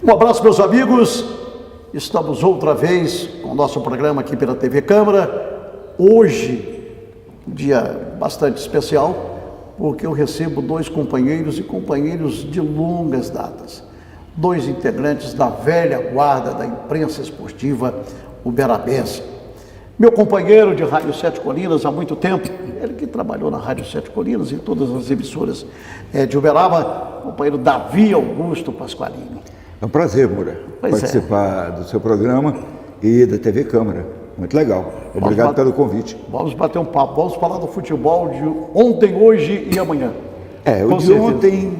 Um abraço, meus amigos. Estamos outra vez com o nosso programa aqui pela TV Câmara. Hoje, um dia bastante especial, porque eu recebo dois companheiros e companheiros de longas datas. Dois integrantes da velha guarda da imprensa esportiva uberabense. Meu companheiro de Rádio Sete Colinas há muito tempo, ele que trabalhou na Rádio Sete Colinas e em todas as emissoras de Uberaba, companheiro Davi Augusto Pasqualini. É um prazer, Moura, participar do seu programa e da TV Câmara. Muito legal. Obrigado pelo convite. Vamos bater um papo, vamos falar do futebol de ontem, hoje e amanhã. O de ontem,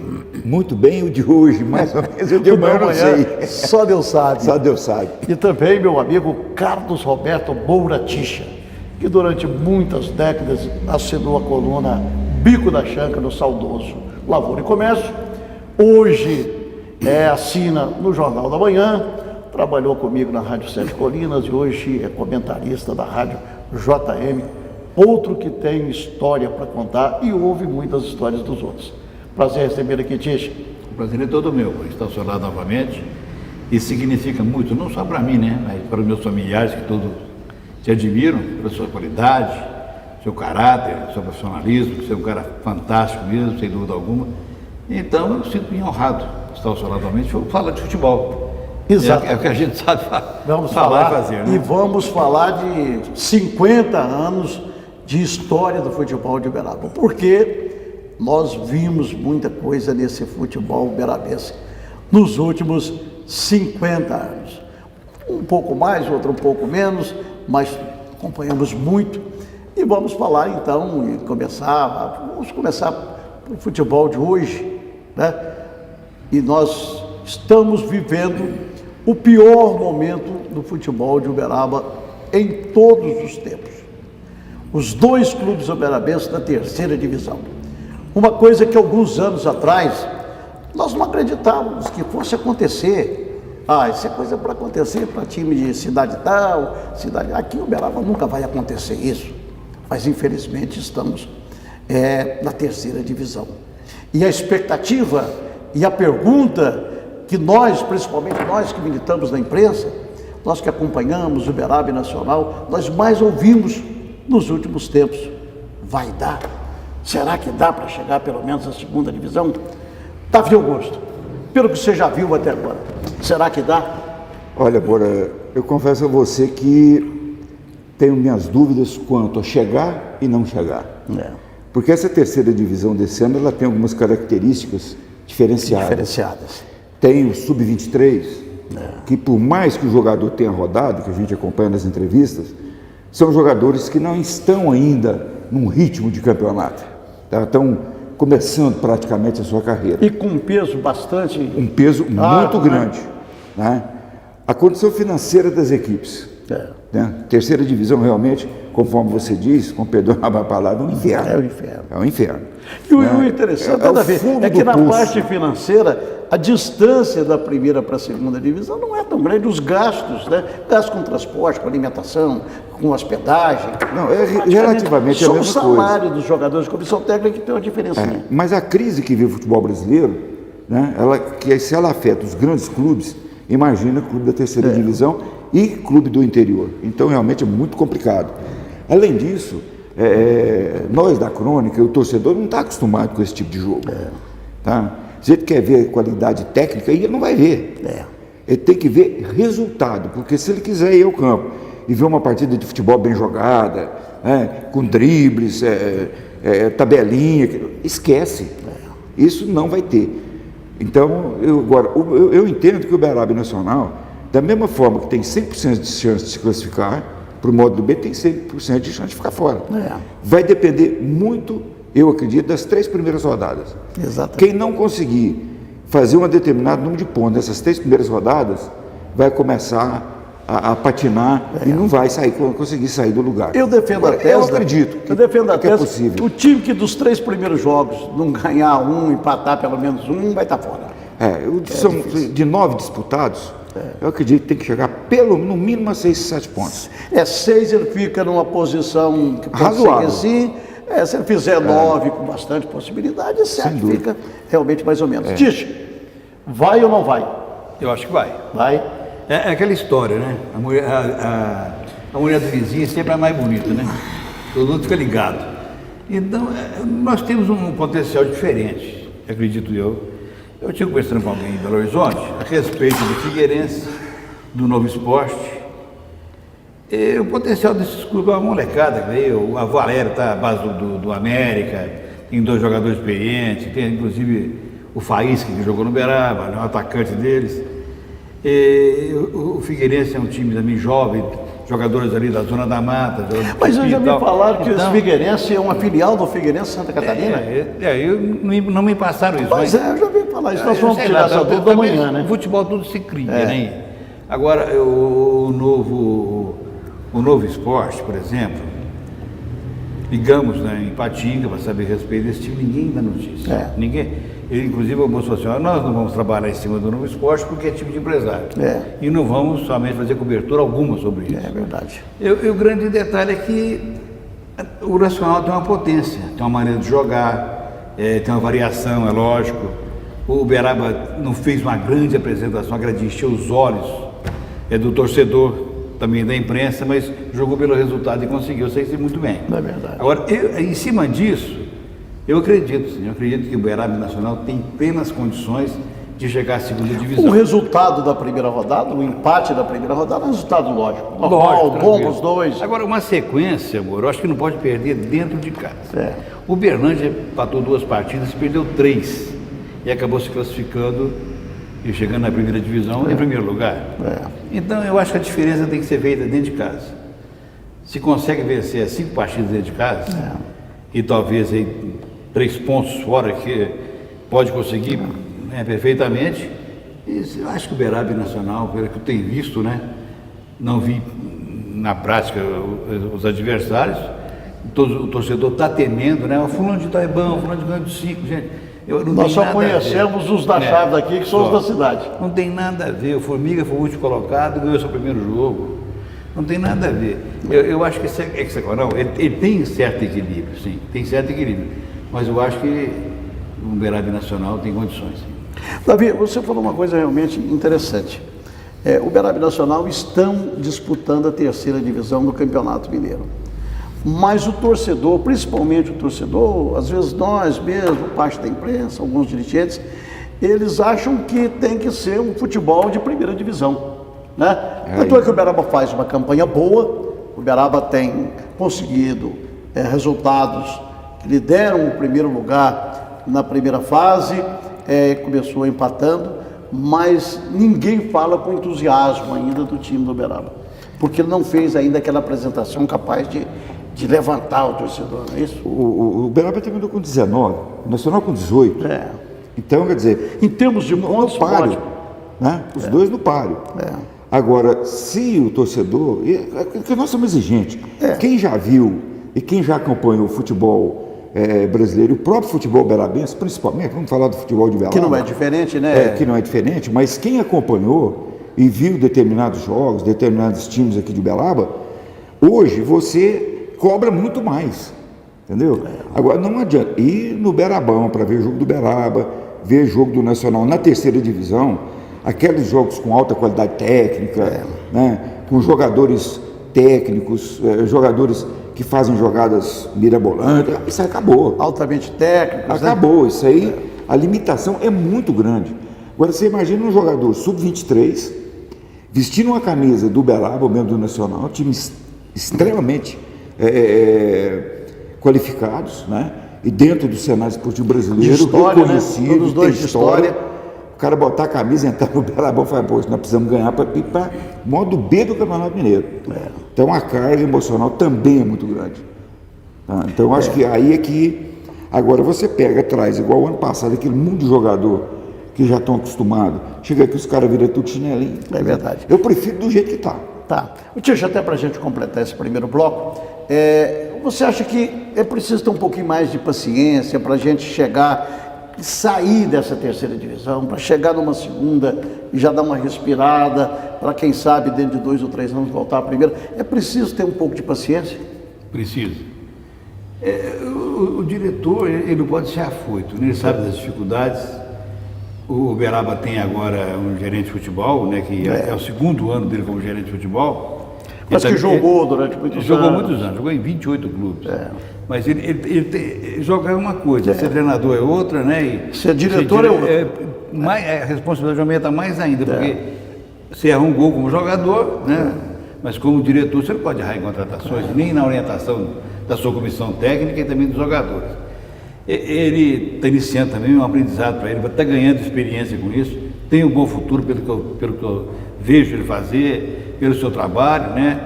muito bem, o de hoje, mais ou menos, o de amanhã eu não sei. Só Deus sabe. Só Deus sabe. E também meu amigo Carlos Roberto Bouraticha, que durante muitas décadas assinou a coluna Bico da Chanca no saudoso Lavoura e Comércio. Hoje assina no Jornal da Manhã, trabalhou comigo na Rádio Sete Colinas e hoje é comentarista da Rádio JM, outro que tem história para contar e ouve muitas histórias dos outros. Prazer receber aqui, Ticha. O prazer é todo meu, estar ao seu lado novamente. Isso significa muito, não só para mim, né, mas para os meus familiares que todos te admiram pela sua qualidade, seu caráter, seu profissionalismo, você é um cara fantástico mesmo, sem dúvida alguma. Então eu sinto-me honrado de estar ao seu lado novamente, falar de futebol. Exato. É o que a gente sabe vamos falar e fazer, né? E vamos falar de 50 anos de história do futebol de Uberaba, porque nós vimos muita coisa nesse futebol uberabense nos últimos 50 anos. Um pouco mais, outro um pouco menos, mas acompanhamos muito. E vamos falar então, vamos começar o futebol de hoje, né? E nós estamos vivendo o pior momento do futebol de Uberaba em todos os tempos. Os dois clubes uberabenses da terceira divisão. Uma coisa que alguns anos atrás nós não acreditávamos que fosse acontecer. Isso é coisa para acontecer para time de cidade tal, cidade... Aqui em Uberaba nunca vai acontecer isso. Mas infelizmente estamos na terceira divisão. E a expectativa e a pergunta que nós, principalmente nós que militamos na imprensa, nós que acompanhamos o Uberaba e Nacional, nós mais ouvimos nos últimos tempos: vai dar? Será que dá para chegar pelo menos à segunda divisão? Davi Augusto, pelo que você já viu até agora, será que dá? Olha, Bora, eu confesso a você que tenho minhas dúvidas quanto a chegar e não chegar. Porque essa terceira divisão desse ano, ela tem algumas características diferenciadas. Tem o Sub-23, que por mais que o jogador tenha rodado, que a gente acompanha nas entrevistas, são jogadores que não estão ainda num ritmo de campeonato. Estão começando praticamente a sua carreira. E com um peso bastante... Um peso muito grande. Né? A condição financeira das equipes. Né? Terceira divisão realmente, conforme você diz, com perdão a palavra, é um inferno. É um inferno. É um inferno. E o interessante é que na parte financeira, a distância da primeira para a segunda divisão não é tão grande. Os gastos, né? Gastos com transporte, com alimentação, com hospedagem. Não, é relativamente a mesma coisa. Só o salário dos jogadores de comissão técnica que tem uma diferença. Mas a crise que vive o futebol brasileiro, né? Se ela afeta os grandes clubes, imagina o clube da terceira divisão e clube do interior. Então realmente é muito complicado. Além disso, nós da crônica, o torcedor não está acostumado com esse tipo de jogo. Tá? Se ele quer ver qualidade técnica, ele não vai ver. Ele tem que ver resultado, porque se ele quiser ir ao campo e ver uma partida de futebol bem jogada, com dribles, tabelinha, esquece. Isso não vai ter. Então, eu entendo que o Uberaba Nacional, da mesma forma que tem 100% de chance de se classificar, para o módulo B tem 100% de chance de ficar fora. Vai depender muito, eu acredito, das 3 primeiras rodadas. Exatamente. Quem não conseguir fazer um determinado número de pontos nessas 3 primeiras rodadas, vai começar a patinar e não vai conseguir sair do lugar. Eu defendo a tese. Eu acredito que é possível. O time que dos 3 primeiros jogos não ganhar um, empatar pelo menos um, vai estar fora. São de 9 disputados. Eu acredito que tem que chegar no mínimo a 6, 7 pontos. 6 ele fica numa posição que pode razoável. ser assim, Se ele fizer 9 com bastante possibilidade, 7 fica realmente mais ou menos. Tiche, vai ou não vai? Eu acho que vai. Vai. É aquela história, né? A mulher do vizinho sempre é mais bonita, né? Todo mundo fica ligado. Então, nós temos um potencial diferente, acredito eu. Eu tinha conversando com alguém em Belo Horizonte a respeito do Figueirense, do Novo Esporte. O potencial desses clubes é uma molecada, a Valéria está à base do América, tem 2 jogadores experientes, tem inclusive o Faísca que jogou no Uberaba, né, o atacante deles. O Figueirense é um time também jovem, jogadores ali da Zona da Mata. Mas eu já vi falar que o Figueirense é uma filial do Figueirense Santa Catarina. Não me passaram isso. Mas eu já vi falar isso, nós vamos tirar essa dúvida amanhã, né? O futebol tudo se cria, né? Agora, o Novo Esporte, por exemplo, ligamos, né, em Patinga para saber a respeito desse time, ninguém dá notícia. Ninguém. Ele, inclusive, o moço falou assim, nós não vamos trabalhar em cima do Novo Esporte porque é time de empresário. E não vamos somente fazer cobertura alguma sobre isso. É verdade. E o grande detalhe é que o Nacional tem uma potência, tem uma maneira de jogar, tem uma variação, é lógico. O Uberaba não fez uma grande apresentação, encheu os olhos do torcedor, também da imprensa, mas jogou pelo resultado e conseguiu sair muito bem. É verdade. Agora, em cima disso, eu acredito que o Uberaba Nacional tem plenas condições de chegar à segunda divisão. O resultado da primeira rodada, o empate da primeira rodada, é um resultado lógico. Normal, bom para os dois. Agora, uma sequência, amor, eu acho que não pode perder dentro de casa. O Berlândia empatou 2 partidas, perdeu 3 e acabou se classificando e chegando na primeira divisão em primeiro lugar. Então, eu acho que a diferença tem que ser feita dentro de casa. Se consegue vencer 5 partidas dentro de casa e talvez aí 3 pontos fora que pode conseguir, né, perfeitamente. Eu acho que o Uberaba Nacional, pelo que eu tenho visto, né, não vi na prática os adversários, o torcedor está temendo, né? O fulano de tal é bom, o fulano de ganha de 5, gente. Nós só conhecemos os da chave daqui, que são os da cidade. Não tem nada a ver. O Formiga foi o último colocado, ganhou seu primeiro jogo. Não tem nada a ver. Eu acho que ele tem certo equilíbrio, sim, tem certo equilíbrio. Mas eu acho que o Uberaba Nacional tem condições. Sim. Davi, você falou uma coisa realmente interessante. O Uberaba Nacional estão disputando a 3ª divisão do Campeonato Mineiro. Mas o torcedor, principalmente o torcedor, às vezes nós mesmo, parte da imprensa, alguns dirigentes, eles acham que tem que ser um futebol de primeira divisão, né? Tanto é que o Uberaba faz uma campanha boa, o Uberaba tem conseguido resultados que lhe deram o primeiro lugar na primeira fase, começou empatando, mas ninguém fala com entusiasmo ainda do time do Uberaba, porque ele não fez ainda aquela apresentação capaz de levantar o torcedor, não é isso? O Uberaba terminou com 19, o Nacional com 18. Então, quer dizer, em termos de pontos, no páreo, né? Os dois no páreo. Agora, se o torcedor, que nós somos exigentes, quem já viu e quem já acompanhou o futebol brasileiro, o próprio futebol uberabense, principalmente, vamos falar do futebol de Uberaba. Que não é diferente, né? Que não é diferente, mas quem acompanhou e viu determinados jogos, determinados times aqui de Uberaba, hoje você cobra muito mais, entendeu? Agora, não adianta ir no Uberabão para ver jogo do Uberaba, ver jogo do Nacional na 3ª divisão, aqueles jogos com alta qualidade técnica, né? Com jogadores técnicos, jogadores que fazem jogadas mirabolantes, isso aí acabou. Altamente técnicos. Acabou, isso aí, a limitação é muito grande. Agora, você imagina um jogador sub-23, vestindo uma camisa do Uberaba, ou mesmo do Nacional, times extremamente qualificados, né? E dentro do cenário esportivo brasileiro, de história, reconhecido, né? Todos dois de história. O cara botar a camisa e entrar no Uberaba e falar, pô, nós precisamos ganhar para ir para modo B do Campeonato Mineiro. Então a carga emocional também é muito grande. Tá? Então eu acho que aí é que agora você pega, traz, igual o ano passado, aquele mundo de jogador que já estão acostumados, chega aqui os caras viram tudo chinelinho. É verdade. Eu prefiro do jeito que está. Tá. Ticho, até para a gente completar esse primeiro bloco, você acha que é preciso ter um pouquinho mais de paciência para a gente chegar, sair dessa 3ª divisão, para chegar numa segunda e já dar uma respirada, para quem sabe dentro de 2 ou 3 anos voltar à primeira? É preciso ter um pouco de paciência? Preciso. O diretor, ele não pode ser afoito, né? Ele sabe das dificuldades. O Uberaba tem agora um gerente de futebol, né? Que é o segundo ano dele como gerente de futebol. Mas que jogou durante muitos anos. Jogou muitos anos, jogou em 28 clubes. Mas ele jogar é uma coisa, ser treinador é outra, né? Ser diretor é outra. A responsabilidade aumenta mais ainda, porque você erra um gol como jogador, né? Mas como diretor você não pode errar em contratações, nem na orientação da sua comissão técnica e também dos jogadores. Ele está iniciando também um aprendizado para ele, vai estar ganhando experiência com isso, tem um bom futuro pelo que eu vejo ele fazer, pelo seu trabalho, né?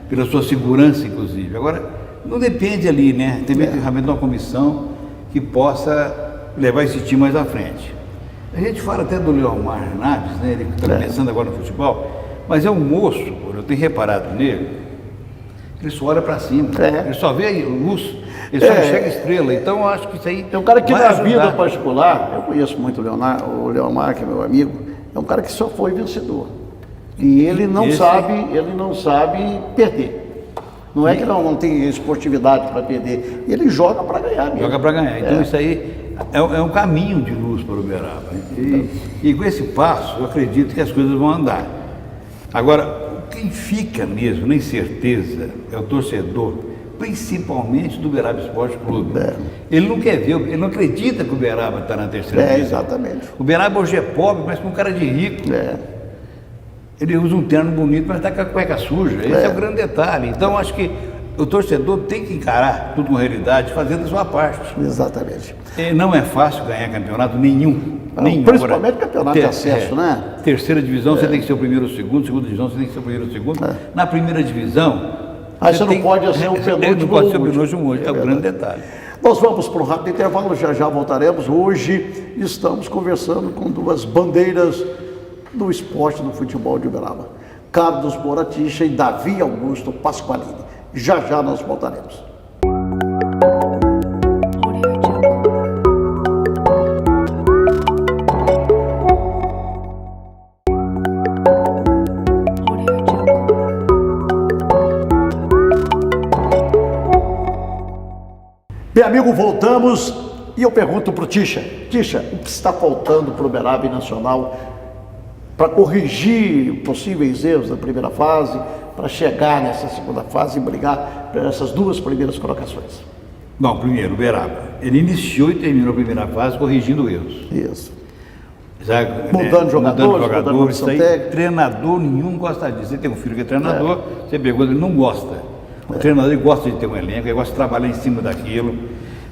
Pela sua segurança, inclusive. Agora, não depende ali, né? Tem realmente uma comissão que possa levar esse time mais à frente. A gente fala até do Leomar Naves, né? Ele está começando agora no futebol, mas é um moço, eu tenho reparado nele, ele só olha para cima, ele só vê luz, ele só enxerga estrela, então eu acho que isso aí é um cara que na vida particular, eu conheço muito o Leomar, que é meu amigo, é um cara que só foi vencedor. E ele não sabe perder. Não é que não tem esportividade para perder, ele joga para ganhar mesmo. Joga para ganhar, então isso aí é um caminho de luz para o Uberaba. E com esse passo, eu acredito que as coisas vão andar. Agora, quem fica mesmo na incerteza é o torcedor, principalmente do Uberaba Esporte Clube. Ele não quer ver, ele não acredita que o Uberaba está na terceira divisão. Exatamente. O Uberaba hoje é pobre, mas com um cara de rico. Ele usa um terno bonito, mas está com a cueca suja. Esse é o grande detalhe. Então, acho que o torcedor tem que encarar tudo com realidade, fazendo a sua parte. Exatamente. E não é fácil ganhar campeonato nenhum. Principalmente campeonato de acesso, né? Terceira divisão você tem que ser o primeiro ou o segundo, segunda divisão você tem que ser o primeiro ou o segundo. Na primeira divisão... Aí você não pode ser o penúltimo. Não pode ser o penúltimo hoje, é o grande detalhe. Nós vamos para um rápido intervalo, já voltaremos. Hoje estamos conversando com duas bandeiras do esporte do futebol de Uberaba. Carlos Moraticha e Davi Augusto Pasqualini. Já nós voltaremos. Bem, amigo, voltamos e eu pergunto para o Ticha, o que está faltando para o Uberaba e Nacional para corrigir possíveis erros da primeira fase, para chegar nessa segunda fase e brigar por essas duas primeiras colocações? Bom, primeiro, o Uberaba, ele iniciou e terminou a primeira fase corrigindo erros. Isso. Mudando jogadores, isso aí, treinador nenhum gosta disso. Você tem um filho que é treinador, você pergunta, ele não gosta. O treinador ele gosta de ter um elenco, ele gosta de trabalhar em cima daquilo,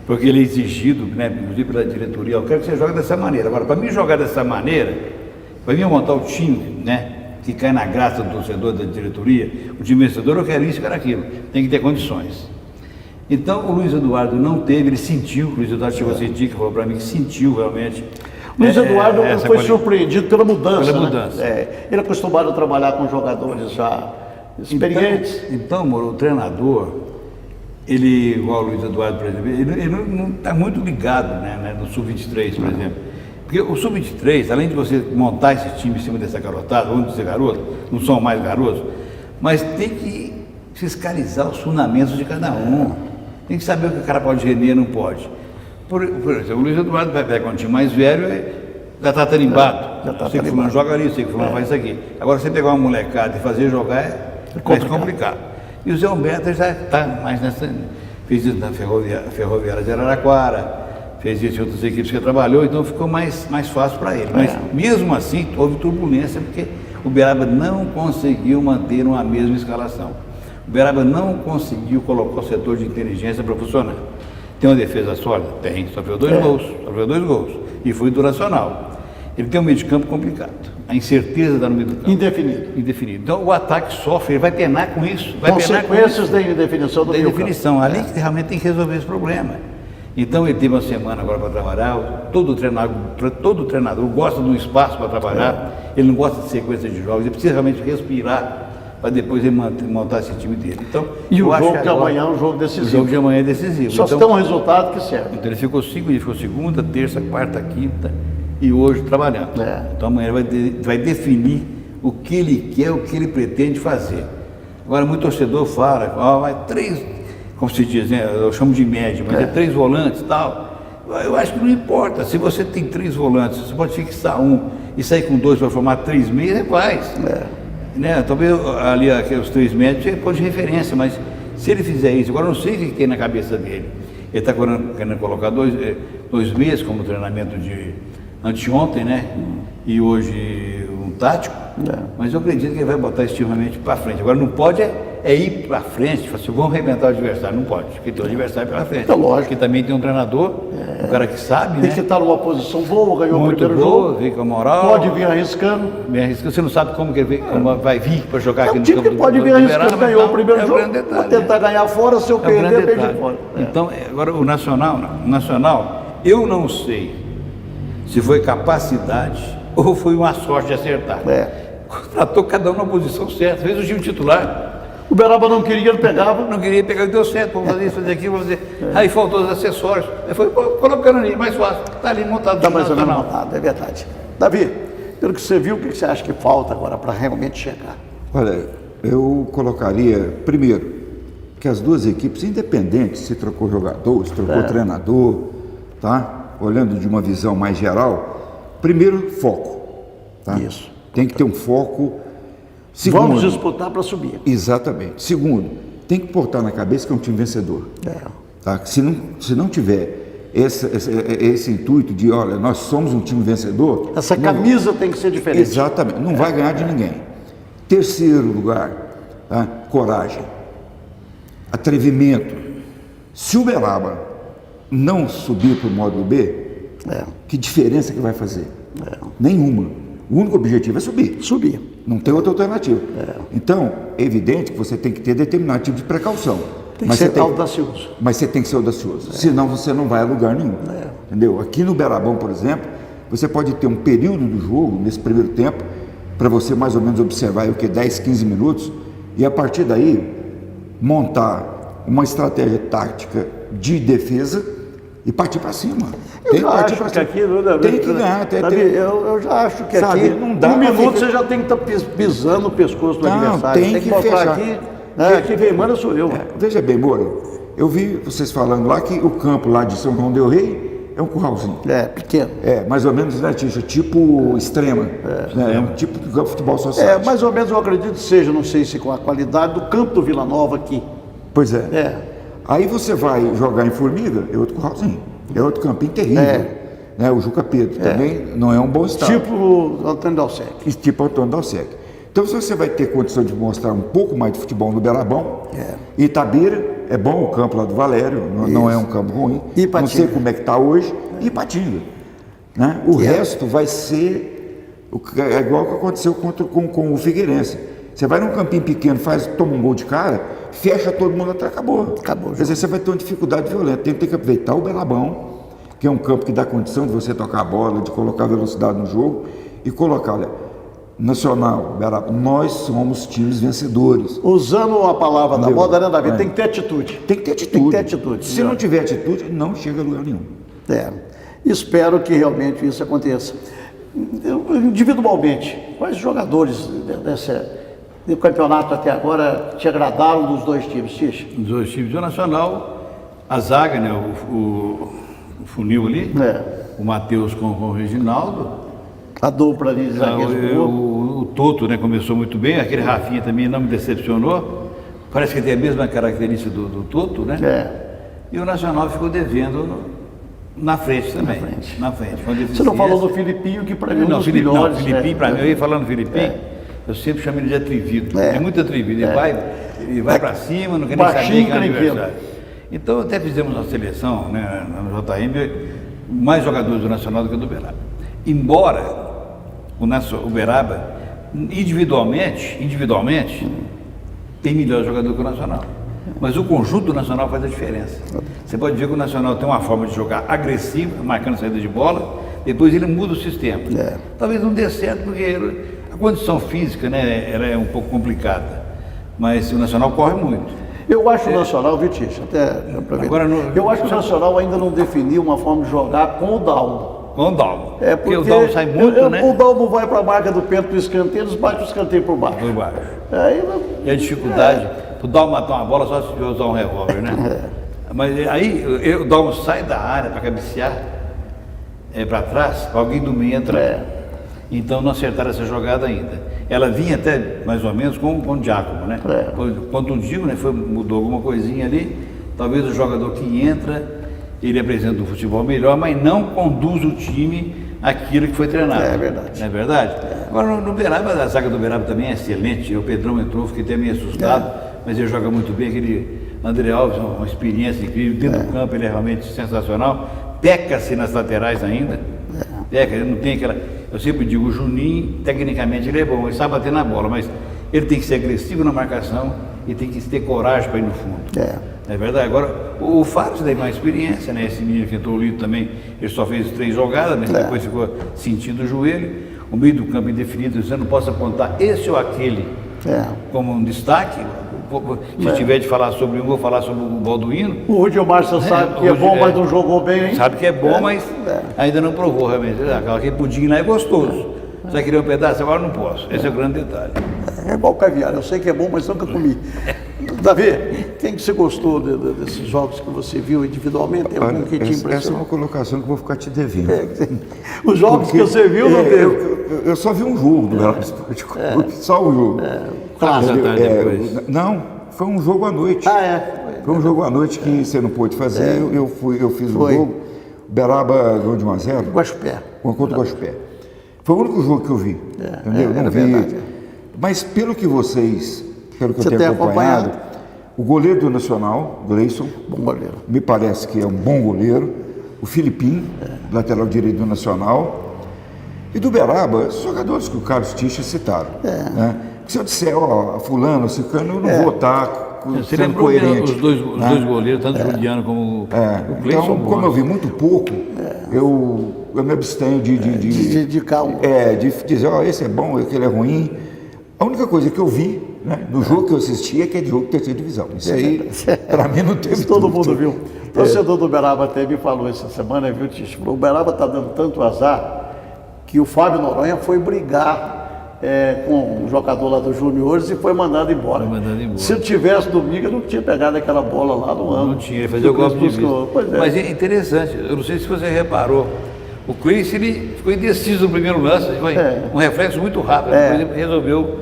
porque ele é exigido, né, inclusive pela diretoria, eu quero que você jogue dessa maneira. Agora, para mim jogar dessa maneira, para mim montar o time, né, que cai na graça do torcedor, da diretoria, o time vencedor, eu quero isso, eu quero aquilo, tem que ter condições. Então, o Luiz Eduardo não teve, ele sentiu, o Luiz Eduardo chegou a sentir, que falou para mim que sentiu realmente. Luiz Eduardo foi surpreendido pela mudança. Né? Ele é acostumado a trabalhar com jogadores já experientes. Então, o treinador, ele, igual o Luiz Eduardo, por exemplo, ele não está muito ligado, né, no Sub-23, por exemplo. Porque o Sub-23, além de você montar esse time em cima dessa garotada, vamos dizer garoto, não são mais garotos, mas tem que fiscalizar os fundamentos de cada um. Tem que saber o que o cara pode render e não pode. Por exemplo, o Luiz Eduardo vai pegar um time mais velho e já está tarimbado. Sei que fulano joga ali, sei que fulano faz isso aqui. Agora, você pegar uma molecada e fazer jogar é mais complicado. E o Zé Humberto já está mais nessa... Fez isso na Ferroviária de Araraquara, fez isso em outras equipes que trabalhou, então ficou mais fácil para ele. Mas mesmo assim, houve turbulência, porque o Uberaba não conseguiu manter uma mesma escalação. O Uberaba não conseguiu colocar o setor de inteligência para funcionar. Tem uma defesa sólida? Tem, só fez 2 gols. E foi do Nacional. Ele tem um meio de campo complicado. A incerteza está no meio do campo. Indefinido. Então o ataque sofre, ele vai penar com isso. Consequências da indefinição do meio campo. Ali que realmente tem que resolver esse problema. Então ele teve uma semana agora para trabalhar. Todo treinador gosta de um espaço para trabalhar. Ele não gosta de sequência de jogos. Ele precisa realmente respirar para depois ele montar esse time dele. Então, e o jogo de amanhã é um jogo decisivo. O jogo de amanhã é decisivo. Só se tem um resultado que serve. Então ele ficou segunda, terça, quarta, quinta e hoje trabalhando. Então amanhã ele vai definir o que ele quer, o que ele pretende fazer. Agora muito torcedor fala, vai como se diz, né? Eu chamo de média, mas é 3 volantes e tal. Eu acho que não importa. Se você tem 3 volantes, você pode fixar um e sair com 2 para formar 3 meias, faz. Né? Talvez ali aqueles 3 médios você pode de referência, mas se ele fizer isso, agora eu não sei o que tem na cabeça dele. Ele está querendo colocar 2 meses como treinamento de anteontem, né? E hoje um tático. Mas eu acredito que ele vai botar extremamente para frente. Agora não pode ir para frente, falar assim, vamos arrebentar o adversário. Não pode, porque tem o adversário pela frente. É lógico. Porque também tem um treinador, um cara que sabe, Tem né? que estar numa posição boa, ganhou Muito o primeiro boa, jogo. vem com a moral. Pode vir arriscando. Você não sabe como vai vir para jogar É aqui um no time campo que pode do vir arriscando, Uberaba, ganhou então, o primeiro é um jogo. grande detalhe, Vou tentar ganhar fora, se eu É um grande perder, perdi detalhe. fora. Então, agora o Nacional, não. O Nacional, eu não sei se foi capacidade ou foi uma sorte de acertar. Contratou cada um na posição certa, fez o time titular. O Uberaba não queria, ele pegava. Não queria pegar, deu certo, vamos fazer isso, fazer aquilo, vamos fazer. Aí faltou os acessórios. Aí foi colocando ali, mais fácil. Está ali montado. Está mais ou menos Nacional. montado, é verdade. Davi, pelo que você viu, o que você acha que falta agora para realmente chegar? Olha, eu colocaria, primeiro, que as duas equipes, independentes se trocou jogador, se trocou treinador, tá? Olhando de uma visão mais geral, primeiro, foco. Tá? Isso. Tem que ter um foco. Segundo, Vamos disputar para subir. exatamente. Segundo, tem que portar na cabeça que é um time vencedor. Tá? Se não tiver esse intuito de, olha, nós somos um time vencedor... Essa camisa tem que ser diferente. Exatamente, não vai ganhar de ninguém. Terceiro lugar, tá? Coragem, atrevimento. Se o Uberaba não subir para o módulo B, que diferença que vai fazer? Nenhuma. O único objetivo é subir. Subir. Não tem outra alternativa. Então, é evidente que você tem que ter determinado tipo de precaução. Tem que ser audacioso. Mas você tem que ser audacioso. Senão você não vai a lugar nenhum. Entendeu? Aqui no Uberabão, por exemplo, você pode ter um período do jogo, nesse primeiro tempo, para você mais ou menos observar o que 10, 15 minutos, e a partir daí montar uma estratégia tática de defesa e partir para cima. Eu já acho que aqui... Tem que ganhar. Eu já acho que sabe, aqui, não dá um pra minuto ficar... você já tem que estar pisando o pescoço do Não, adversário. tem que botar fechar. aqui. Quem vem manda sou eu. Veja bem, Moura, eu vi vocês falando lá que o campo lá de São João del Rei é um curralzinho. Pequeno. Mais ou menos, né, Tisha? Tipo extrema. É um tipo de futebol social. Mais ou menos eu acredito que seja, não sei se com a qualidade do campo do Vila Nova aqui. Pois é. Aí você vai jogar em Formiga, é outro curralzinho. É outro campinho terrível. Né? O Juca Pedro também não é um bom estado. Tipo o Antônio Dalsec. Tipo Antônio Dalsec. Então, se você vai ter condição de mostrar um pouco mais de futebol no Uberabão, Itabira, é bom o campo lá do Valério, não é um campo ruim. Ipatinga. Não sei como é que está hoje. E Ipatinga. Né? O resto vai ser igual que aconteceu com o Figueirense. Você vai num campinho pequeno, toma um gol de cara, fecha todo mundo até acabou. Quer dizer, você vai ter uma dificuldade violenta. Tem que aproveitar o Uberabão, que é um campo que dá condição de você tocar a bola, de colocar velocidade no jogo e colocar, olha, Nacional, Uberaba, nós somos times vencedores. Usando a palavra da moda, né, Davi? Tem que ter atitude. Tem que ter atitude. Tem que ter atitude. Se não tiver atitude, não chega a lugar nenhum. Espero que realmente isso aconteça. Individualmente, quais jogadores do campeonato até agora te agradaram dos dois times, Tish? Dos dois times. O Nacional, a zaga, né? O funil ali. O Matheus com o Reginaldo. A dupla ali de zagueiros. O Toto, né, começou muito bem. Aquele Rafinha também não me decepcionou. Parece que tem a mesma característica do Toto, né? E o Nacional ficou devendo na frente também. Na frente. Você não falou do Filipinho, que para mim é um dos melhores. Não, Filipinho, para mim, eu ia falando do Filipinho, eu sempre chamo ele de atrevido. É muito atrevido. Ele vai para cima, não quer nem saber que é adversário. Então, até fizemos uma seleção, né, no JM, mais jogadores do Nacional do que do Uberaba. Embora o Uberaba, individualmente, tem melhor jogador que o Nacional. Mas o conjunto do Nacional faz a diferença. Você pode ver que o Nacional tem uma forma de jogar agressiva, marcando saída de bola, depois ele muda o sistema. Talvez não dê certo porque a condição física, né, ela é um pouco complicada, mas o Nacional corre muito. Eu acho o Nacional, Vitício, até aproveitar. Eu acho que o Nacional ainda não definiu uma forma de jogar com o Dalmo. Com o Dalmo. Porque o Dalmo sai muito, né? O Dalmo vai para a marca do pênalti do escanteio, eles batem o escanteio por baixo. Por baixo. Aí, e a dificuldade. O Dalmo matar uma bola só se usar um revólver, né? Mas aí o Dalmo sai da área para cabecear para trás, alguém do meio entra. Então não acertaram essa jogada ainda. Ela vinha até mais ou menos com o Giacomo, né? Quando o Gil, né, mudou alguma coisinha ali, talvez o jogador que entra, ele apresenta um futebol melhor, mas não conduz o time àquilo que foi treinado. É verdade. Não é verdade? Agora no Uberaba, a zaga do Uberaba também é excelente. O Pedrão entrou, fiquei até meio assustado, mas ele joga muito bem. Aquele André Alves, uma experiência incrível. Dentro do campo ele é realmente sensacional. Peca-se nas laterais ainda. Peca, ele não tem aquela... Eu sempre digo, o Juninho, tecnicamente ele é bom, ele sabe bater na bola, mas ele tem que ser agressivo na marcação e tem que ter coragem para ir no fundo. É verdade. Agora, o Fábio tem mais experiência, né? Esse menino que entrou o Lito também, ele só fez 3 jogadas, mas depois ficou sentindo o joelho. O meio do campo indefinido, você não possa apontar esse ou aquele como um destaque. Se tiver de falar sobre um, vou falar sobre o Balduino. O Rudimar, você sabe que é bom, mas não jogou bem, hein? Sabe que é bom, mas ainda não provou realmente. Aquele pudim lá é gostoso. Você queria um pedaço? Agora não posso. Esse é o grande detalhe. É igual caviar, eu sei que é bom, mas nunca comi. Davi, quem que você gostou desses jogos que você viu individualmente? Tem algum que te impressionou? Essa é uma colocação que eu vou ficar te devendo. Os jogos que você viu, não teve? Eu só vi um jogo do Uberaba Esporte Clube, só um jogo. Não, foi um jogo à noite. Foi um jogo à noite que você não pôde fazer, eu fiz o jogo. Uberaba ganhou de 1-0. Guaxupé. Contra o Guaxupé. Foi o único jogo que eu vi. Entendeu? Não vi. Verdade. Mas pelo que eu tenho acompanhado, o goleiro do Nacional, Gleison, bom goleiro. Me parece que é um bom goleiro. O Filipinho, lateral direito do Nacional. E do Uberaba, os jogadores que o Carlos Ticha citaram. Né? Se eu disser, fulano, cicano, eu não vou estar sendo coerente. Os dois goleiros, tanto o Juliano como o Cleison. Então, como eu vi muito pouco, eu me abstenho de dedicar de dizer, esse é bom, aquele é ruim. A única coisa que eu vi, né, no jogo que eu assisti é que é de jogo de terceira divisão. Isso aí, para mim, não teve todo mundo viu. O torcedor do Uberaba até me falou essa semana, viu, Ticho? O Uberaba está dando tanto azar que o Fábio Noronha foi brigar com um jogador lá dos Juniores e foi mandado embora. Se eu tivesse domingo, eu não tinha pegado aquela bola lá no ano. Não tinha, ele fazia o golpe de vista. Mas é interessante, eu não sei se você reparou, o Chris, ele ficou indeciso no primeiro lance, foi um reflexo muito rápido, depois ele resolveu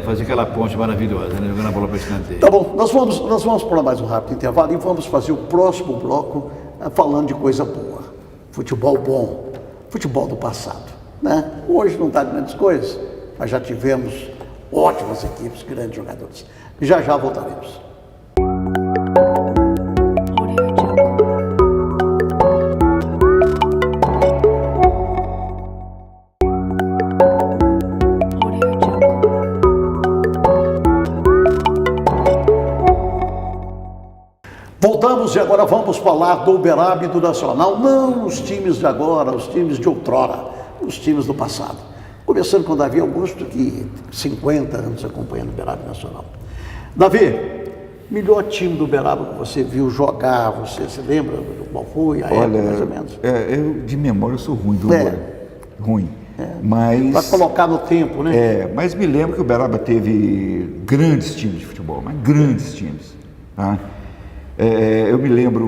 fazer aquela ponte maravilhosa, né, jogando a bola para escanteio. Tá bom, nós vamos para mais um rápido intervalo e vamos fazer o próximo bloco falando de coisa boa, futebol bom. Futebol do passado, né? Hoje não está grandes coisas, mas já tivemos ótimas equipes, grandes jogadores. Já voltaremos. Voltamos e agora vamos falar do Uberaba e do Nacional, não os times de agora, os times de outrora, os times do passado. Começando com o Davi Augusto, que 50 anos acompanhando o Uberaba e Nacional. Davi, melhor time do Uberaba que você viu jogar, você se lembra do qual foi, a época mais ou menos? Eu de memória eu sou ruim, viu? Ruim. Mas para colocar no tempo, né? Mas me lembro que o Uberaba teve grandes times de futebol, mas grandes times, tá? Eu me lembro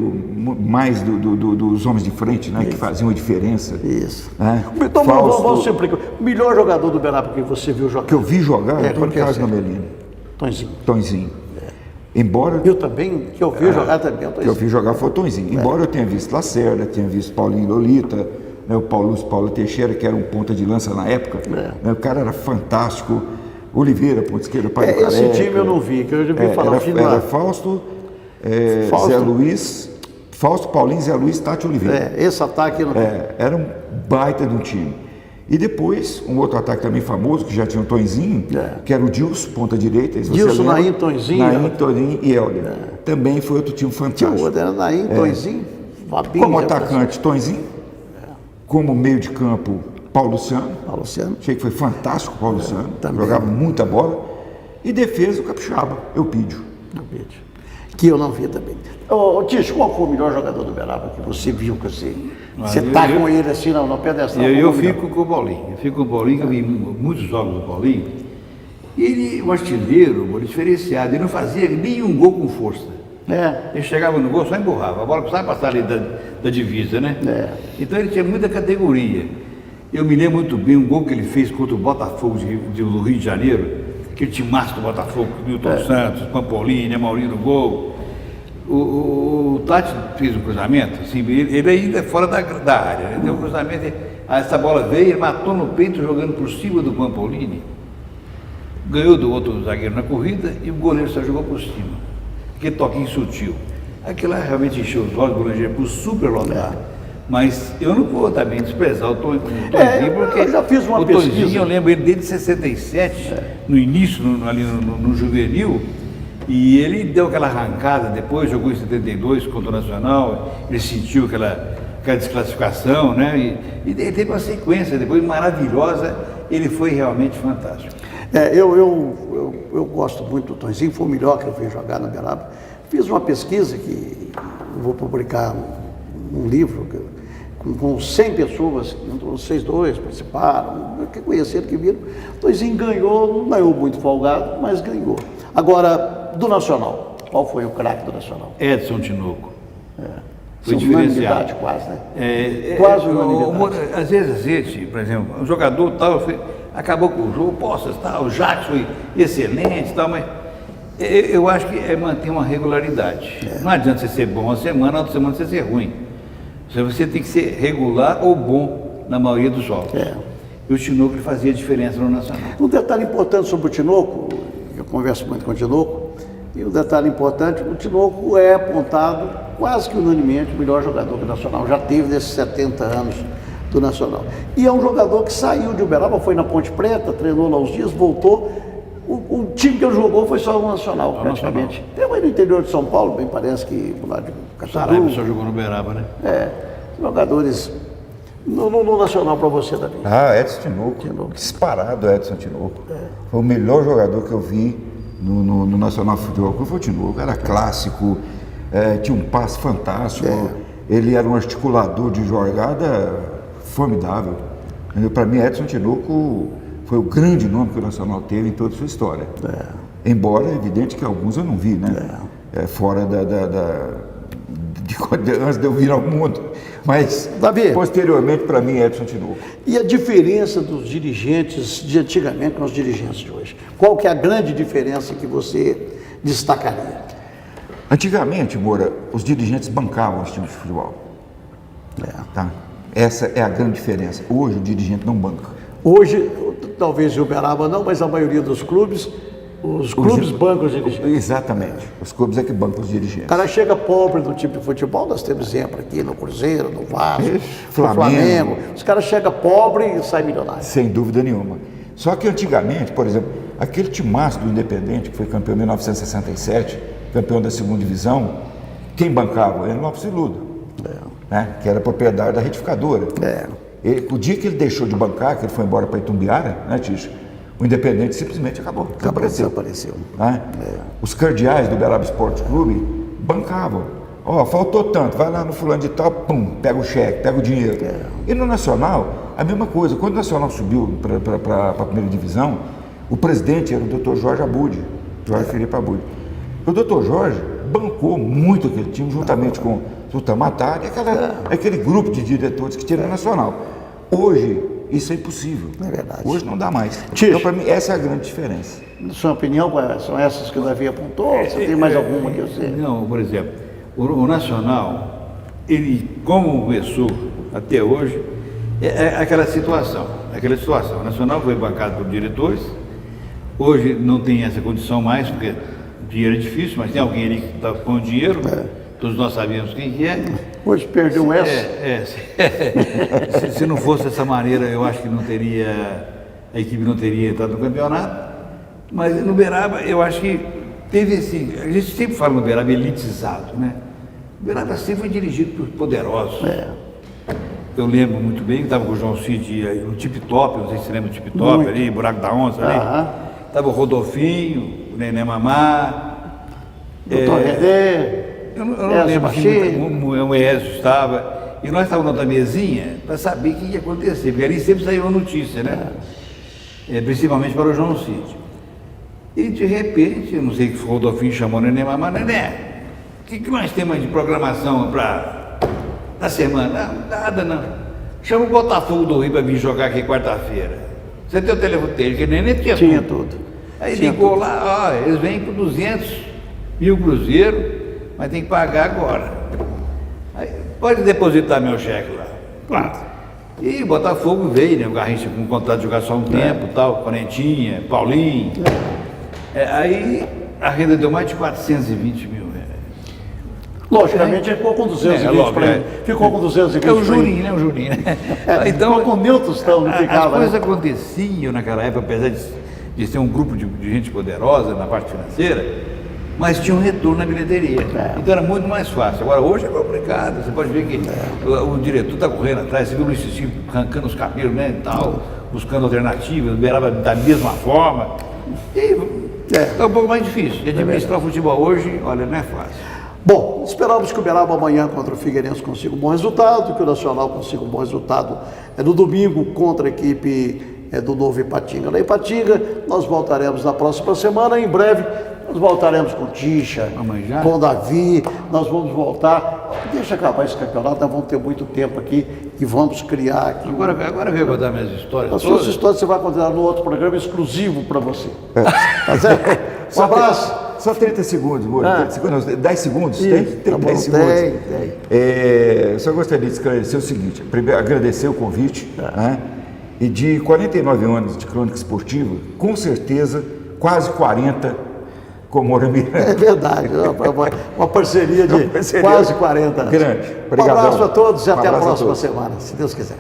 mais dos homens de frente, né, que faziam a diferença. Isso. Né? Então vamos simplificar. O melhor jogador do Uberaba que você viu jogar? Que eu vi jogar? Antônio Carlos Nomelino. Tonzinho. Embora... Eu também, que eu vi jogar também. Que eu vi jogar foi o Tonzinho. Embora eu tenha visto Lacerda, tenha visto Paulinho Lolita, né, o Paulo Teixeira, que era um ponta de lança na época. Né, o cara era fantástico. Oliveira, ponta esquerda, Pai do Careca. Esse time eu não vi, que eu já vi falar. Era Fausto... Zé Luiz, Fausto, Paulinho, Zé Luiz, Tati Oliveira. Esse ataque era um baita de um time. E depois, um outro ataque também famoso, que já tinha um Tonzinho, que era o Dilson, ponta direita. Dilson, Naim, Tonzinho. Tonzinho e Helder. Também foi outro time fantástico. Tinha outro, era Naim, Tonzinho, Fabinho. Como atacante, Tonzinho. Como meio de campo, Paulo Luciano. Achei que foi fantástico o Paulo Luciano. Jogava muita bola. E defesa, o Capixaba, Eupídio. Que eu não vi também. Ticho, qual foi o melhor jogador do Uberaba que você viu? Que você está com ele assim no pedestal? Eu fico com o Paulinho. Eu fico com o Paulinho, que eu vi muitos jogos do Paulinho. Ele, o artilheiro, o diferenciado, ele não fazia nenhum gol com força. Ele chegava no gol, só empurrava, a bola precisava passar ali da divisa, né? Então ele tinha muita categoria. Eu me lembro muito bem um gol que ele fez contra o Botafogo do Rio de Janeiro, aquele timaço do Botafogo, Milton Santos, Pampolini, Amaury no gol. O Tati fez um cruzamento, assim, ele ainda fora da área, né? Deu um cruzamento, essa bola veio, ele matou no peito jogando por cima do Pampolini, ganhou do outro zagueiro na corrida e o goleiro só jogou por cima. Aquele toquinho sutil. Aquilo lá realmente encheu os olhos do goleiro por super lotado. Mas eu não vou também desprezar o Toninho, porque eu já fiz uma pesquisa. Toninho, eu lembro ele desde 67, no início, ali no juvenil, e ele deu aquela arrancada, depois jogou em 72 contra o Nacional, ele sentiu aquela desclassificação, né? E ele teve uma sequência depois maravilhosa, ele foi realmente fantástico. Eu gosto muito do Tonzinho, foi o melhor que eu vi jogar na Uberaba. Fiz uma pesquisa que eu vou publicar um livro com 100 pessoas, vocês dois participaram, que conheceram, que viram. O Tonzinho ganhou, não ganhou muito folgado, mas ganhou. Agora, do Nacional, qual foi o craque do Nacional? Edson Tinoco. Foi diferenciado. Quase, né? Quase unanimidade. Às vezes a gente, por exemplo, um jogador tal, acabou com o jogo, o Jacques foi excelente, tal, mas eu acho que é manter uma regularidade. Não adianta você ser bom uma semana, outra semana você ser ruim. Você tem que ser regular ou bom na maioria dos jogos. E o Tinoco fazia diferença no Nacional. Um detalhe importante sobre o Tinoco, eu converso muito com o Tinoco, e um detalhe importante, o Tinoco é apontado quase que unanimemente o melhor jogador do Nacional, já teve desses 70 anos do Nacional. E é um jogador que saiu de Uberaba, foi na Ponte Preta, treinou lá uns dias, voltou. O time que ele jogou foi só o Nacional, praticamente. Tem aí no interior de São Paulo, bem parece que lá de Saraiva só jogou no Uberaba, né? Jogadores no Nacional para você, Davi. Edson Tinoco. Disparado Edson Tinoco. Foi o melhor jogador que eu vi no Nacional Futebol Clube, foi o Tinoco. Era clássico, tinha um passe fantástico, ele era um articulador de jogada formidável. Para mim, Edson Tinoco foi o grande nome que o Nacional teve em toda a sua história. Embora é evidente que alguns eu não vi, né? Fora antes de eu vir ao mundo. Mas, Davi, posteriormente, para mim, Edson Tinoco. E a diferença dos dirigentes de antigamente com os dirigentes de hoje? Qual que é a grande diferença que você destacaria? Antigamente, Moura, os dirigentes bancavam os times de futebol. Tá? Essa é a grande diferença. Hoje, o dirigente não banca. Hoje, talvez em Uberaba não, mas a maioria dos clubes, os clubes bancam os dirigentes. Exatamente. Os clubes é que bancam os dirigentes. O cara chega pobre do tipo de futebol, nós temos exemplo aqui no Cruzeiro, no Vasco, no Flamengo. Os caras chegam pobre e saem milionários. Sem dúvida nenhuma. Só que antigamente, por exemplo, aquele timaço do Independente, que foi campeão em 1967, campeão da segunda divisão, quem bancava? Era o Lopes Ciludo, né? Que era propriedade da retificadora. O dia que ele deixou de bancar, que ele foi embora para Itumbiara, né, Ticho? O Independente simplesmente acabou. Desapareceu. Né? Os cardeais do Uberaba Esporte Clube bancavam. Faltou tanto, vai lá no fulano de tal, pum, pega o cheque, pega o dinheiro. E no Nacional, a mesma coisa. Quando o Nacional subiu para a primeira divisão, o presidente era o Dr. Jorge Abud, Jorge Felipe Abud. O Dr. Jorge bancou muito aquele time, juntamente com o Tamatari, aquele grupo de diretores que tinha no Nacional. Hoje, isso é impossível. É verdade. Hoje não dá mais. Ticho, então, para mim, essa é a grande diferença. Na sua opinião, são essas que o Davi apontou? Você tem mais alguma que eu sei? Não, por exemplo, o Nacional, ele, como começou até hoje, é aquela situação. O Nacional foi bancado por diretores, hoje não tem essa condição mais, porque dinheiro é difícil, mas tem alguém ali que está com dinheiro, todos nós sabemos quem que é. Hoje perdeu essa. Se não fosse dessa maneira, eu acho que a equipe não teria entrado no campeonato. Mas no Uberaba, eu acho que teve esse. A gente sempre fala no Uberaba elitizado, né? O Uberaba sempre foi dirigido por poderosos. Eu lembro muito bem que estava com o João Cid no Tip Top, não sei se você lembra do Tip Top ali, Buraco da Onça ali. Estava o Rodolfinho, o Nenê Mamá. Doutor Redé. Eu não lembro se o Ezio estava. E nós estávamos na mesinha para saber o que ia acontecer, porque ali sempre saiu uma notícia, né? Principalmente para o João Cid. E de repente, eu não sei que o Rodolfinho chamou o Nenê, mas Nenê, o que nós temos de programação para da semana? Não, nada não. Chama o Botafogo do Rio para vir jogar aqui quarta-feira. Você tem o telefone dele, que o Nenê tinha tudo. Aí Tinha ligou tudo. lá, ó, eles vêm por 200 mil cruzeiro, mas tem que pagar agora. Aí, pode depositar meu cheque lá. Pronto. E o Botafogo veio, né? O Garrincha com contrato de jogar só um tempo, tal, Corentinha, Paulinho. Aí a renda deu mais de 420 mil reais. Logicamente, ele ficou com 220 para ele. Ficou com 220 É o para jurinho, ele. né? O jurinho, né? Ficou com o Newton, não As ficava, coisas né? aconteciam naquela época, apesar de ser um grupo de gente poderosa na parte financeira, mas tinha um retorno na bilheteria. Então era muito mais fácil. Agora hoje é complicado. Você pode ver que o diretor está correndo atrás, você viu o Luiz Cecílio arrancando os cabelos, né, e tal, buscando alternativas, liberava da mesma forma. E é um pouco mais difícil. De administrar o futebol hoje, olha, não é fácil. Bom, esperamos que o Uberaba amanhã contra o Figueirense consiga um bom resultado, que o Nacional consiga um bom resultado no domingo contra a equipe do Novo Ipatinga. Na Ipatinga, nós voltaremos na próxima semana, em breve nós voltaremos com Ticha, Amanhã já? com Davi, nós vamos voltar. Deixa acabar esse campeonato, nós vamos ter muito tempo aqui e vamos criar aqui. Agora eu vou contar minhas histórias. As suas histórias você vai contar no outro programa exclusivo para você. Tá certo? Um abraço. Só 30 segundos, Moura. 30 segundos, não, 10 segundos? Isso, Tem tá bom, 10 segundos. tem. Só gostaria de esclarecer o seguinte: primeiro, agradecer o convite, né? E de 49 anos de crônica esportiva, com certeza, quase 40 com Moura Miranda. É verdade, uma parceria de quase 40 anos. Grande. Um Obrigadão. abraço a todos e Um até a abraço a próxima todos. semana, se Deus quiser.